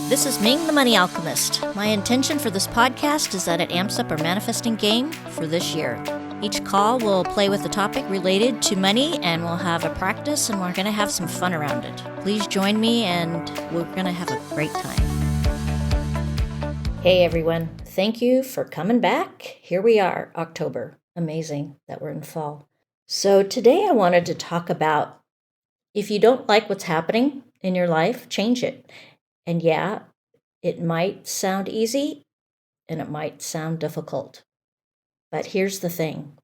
This is Ming the Money Alchemist. My intention for this podcast is that it amps up our manifesting game for this year. Each call will play with a topic related to money, and we'll have a practice, and we're going to have some fun around it. Please join me, and we're going to have a great time. Hey everyone, thank you for coming back. Here we are, October. Amazing that we're in fall. So today I wanted to talk about if you don't like what's happening in your life, change it. And yeah, it might sound easy and it might sound difficult. But here's the thing.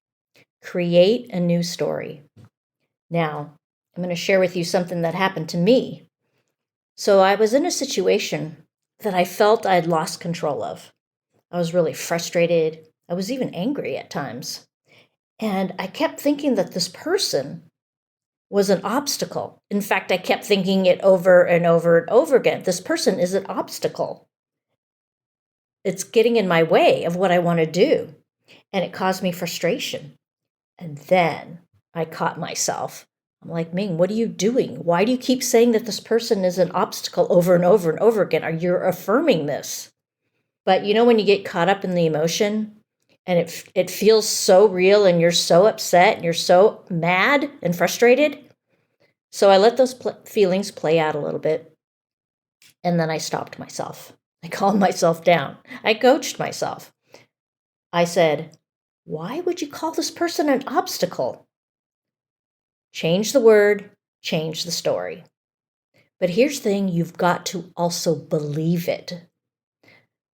Create a new story. Now, I'm going to share with you something that happened to me. So I was in a situation that I felt I'd lost control of. I was really frustrated. I was even angry at times. And I kept thinking that this person was an obstacle. In fact, I kept thinking it over and over and over again. This person is an obstacle. It's getting in my way of what I want to do. And it caused me frustration. And then I caught myself. I'm like, Ming, what are you doing? Why do you keep saying that this person is an obstacle over and over and over again? Are you affirming this? But you know when you get caught up in the emotion and it feels so real and you're so upset and you're so mad and frustrated? So I let those feelings play out a little bit. And then I stopped myself. I calmed myself down. I coached myself. I said, why would you call this person an obstacle? Change the word, change the story. But here's the thing, you've got to also believe it.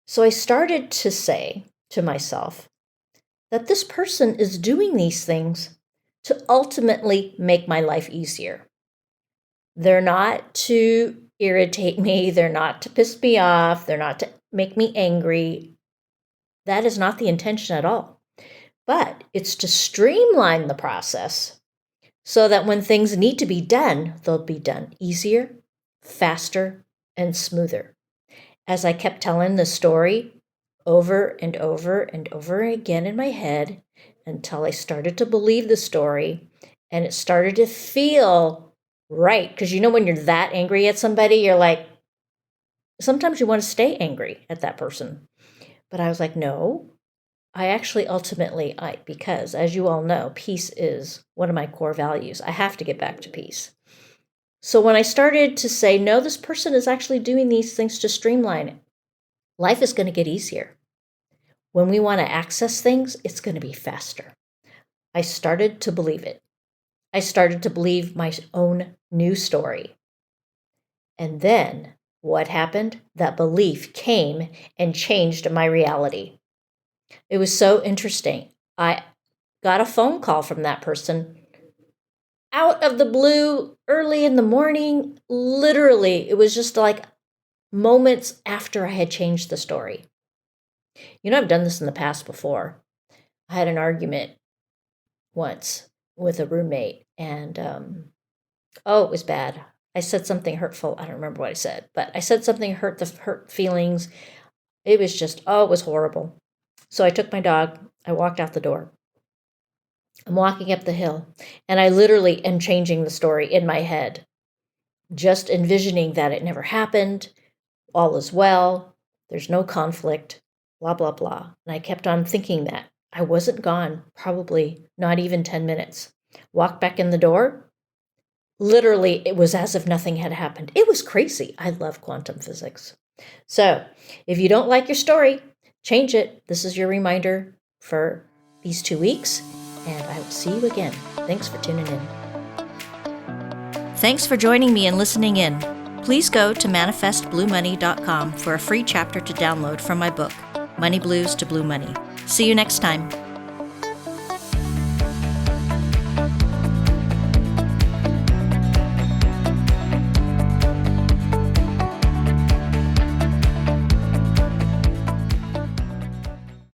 So I started to say to myself that this person is doing these things to ultimately make my life easier. They're not to irritate me. They're not to piss me off. They're not to make me angry. That is not the intention at all. But it's to streamline the process so that when things need to be done, they'll be done easier, faster, and smoother. As I kept telling the story over and over and over again in my head until I started to believe the story and it started to feel right. Because you know when you're that angry at somebody, you're like, sometimes you want to stay angry at that person. But I was like, no, I actually ultimately, because as you all know, peace is one of my core values. I have to get back to peace. So when I started to say, no, this person is actually doing these things to streamline it, life is going to get easier. When we want to access things, it's going to be faster. I started to believe it. I started to believe my own new story. And then what happened? That belief came and changed my reality. It was so interesting. I got a phone call from that person out of the blue, early in the morning. Literally, it was just like moments after I had changed the story. You know, I've done this in the past before. I had an argument once with a roommate, and it was bad. I said something hurtful. I don't remember what I said, but I said something hurt feelings. It was just, it was horrible. So I took my dog. I walked out the door. I'm walking up the hill, and I literally am changing the story in my head, just envisioning that it never happened. All is well. There's no conflict, blah, blah, blah. And I kept on thinking that. I wasn't gone, probably not even 10 minutes. Walked back in the door. Literally, it was as if nothing had happened. It was crazy. I love quantum physics. So if you don't like your story, change it. This is your reminder for these 2 weeks, and I will see you again. Thanks for tuning in. Thanks for joining me and listening in. Please go to manifestbluemoney.com for a free chapter to download from my book, Money Blues to Blue Money. See you next time.